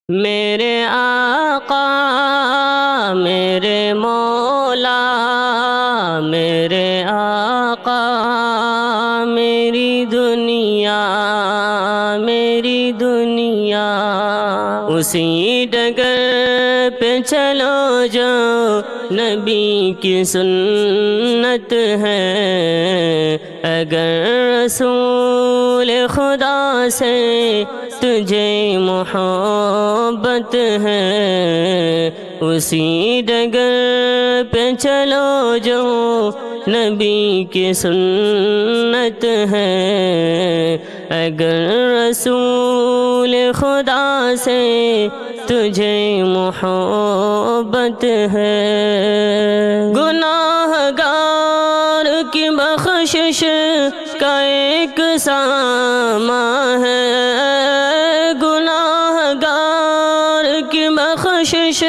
میرے آقا میرے مولا میرے آقا میری دنیا اسی ڈگر پہ چلو جو نبی کی سنت ہے۔ اگر رسول خدا سے تجھے محبت ہے، اسی ڈگر پہ چلو جو نبی کی سنت ہے۔ اگر رسول خدا سے تجھے محبت ہے، گناہ گار کی بخشش کا ایک ساماں ہے، گناہ گار کی بخشش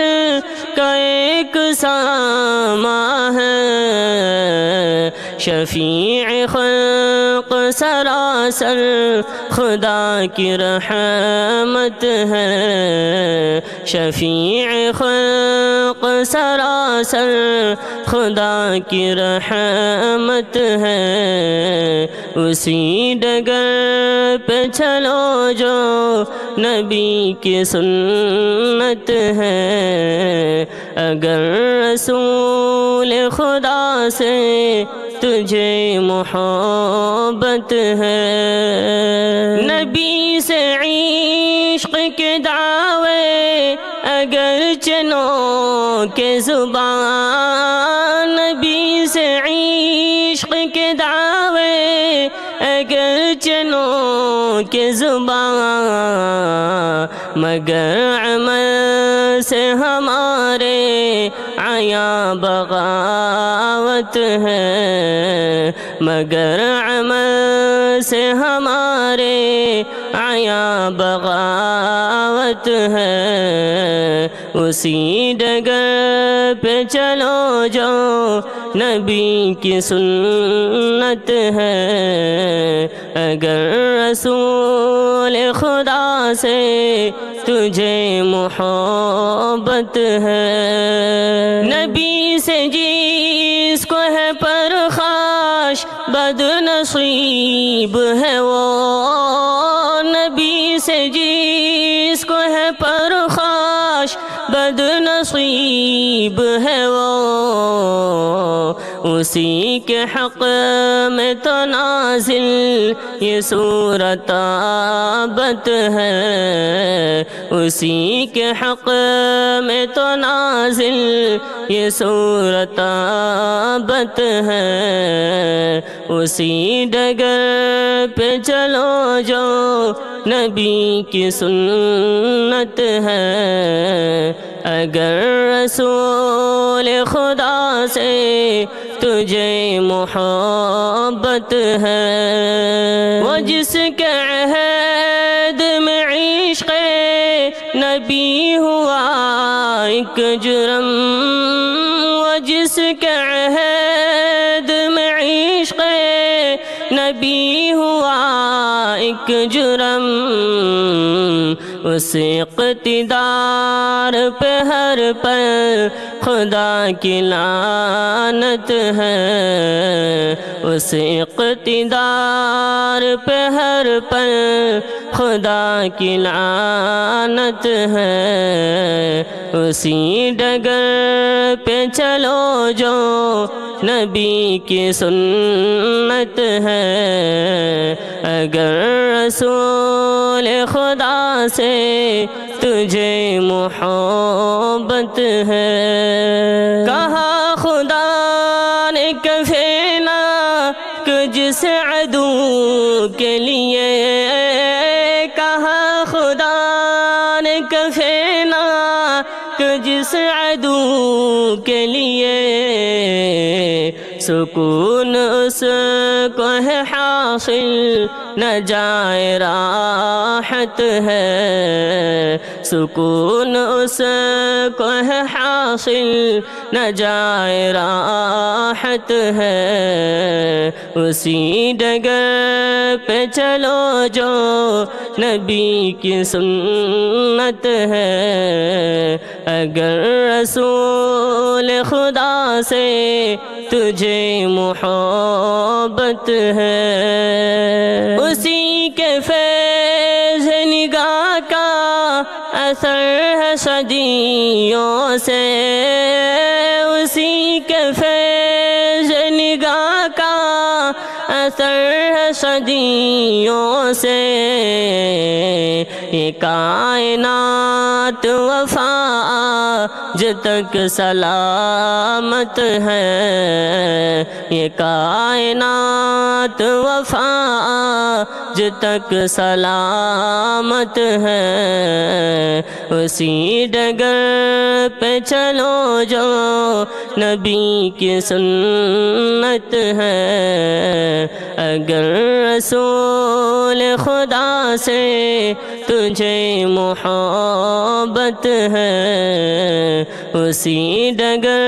کا ایک ساماں ہے۔ شفیع خلق سراسر خدا کی رحمت ہے، شفیع خلق سراسر خدا کی رحمت ہے۔ اسی ڈگر پہ چلو جو نبی کی سنت ہے۔ اگر رسول خدا سے تجھے محبت ہے، نبی سے عشق کے دعوے اگر چنو کے زبان، نبی سے عشق کے دعوے اگر چنو کے زبان، مگر عمل سے ہمارے عیاں بغاوت ہے، مگر عمل سے ہمارے عیاں بغاوت ہے۔ اسی ڈگر پہ چلو جو نبی کی سنت ہے۔ اگر رسول خدا سے تجھے محبت ہے، نبی سے جس کو ہے پرخاش بد نصیب ہے وہ، نبی سے جس کو ہے پرخاش بد نصیب ہے وہ، اسی کے حق میں تو نازل یہ سورۃ آبت ہے، اسی کے حق میں تو نازل یہ سورۃ آبت ہے۔ اسی ڈگر پہ چلو جو نبی کی سنت ہے۔ اگر رسول خدا سے تجھے محبت ہے، وہ جس کے عہد میں عشق نبی ہوا ایک جرم، وہ جس کے عہد میں عشق نبی ہوا ایک جرم، اس اقتدار پہ ہر پل خدا کی لعنت ہے، اس اقتدار پہ ہر پل خدا کی لعنت ہے۔ اسی ڈگر پہ چلو جو نبی کی سنت ہے۔ اگر رسول خدا سے تجھے محبت ہے، کہا خدا نے کبھی نہ جس عدو کے لیے، کہا خدا نے کبھی نہ جس عدو کے لیے، سکون اس کو ہے حاصل نہ جائے راحت ہے، سکون اس کو ہے حاصل نہ جائے راحت ہے، اسی ڈگر پہ چلو جو نبی کی سنت ہے، اگر رسول خدا سے تجھے محبت ہے، اسی کے فیض نگاہ کا اثر ہے صدیوں سے، اسی کے فیض نگاہ کا اثر ہے صدیوں سے، یہ کائنات وفا آج تک سلامت ہے، یہ کائنات وفا آج تک سلامت ہے، اسی ڈگر پہ چلو جو نبی کی سنت ہے، اگر رسول خدا سے تجھے محبت ہے، اسی ڈگر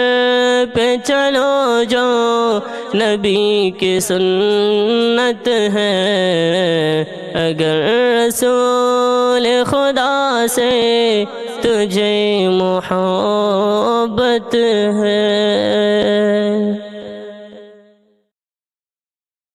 پہ چلو جو نبی کی سنت ہے، اگر رسول خدا سے تجھے محبت ہے۔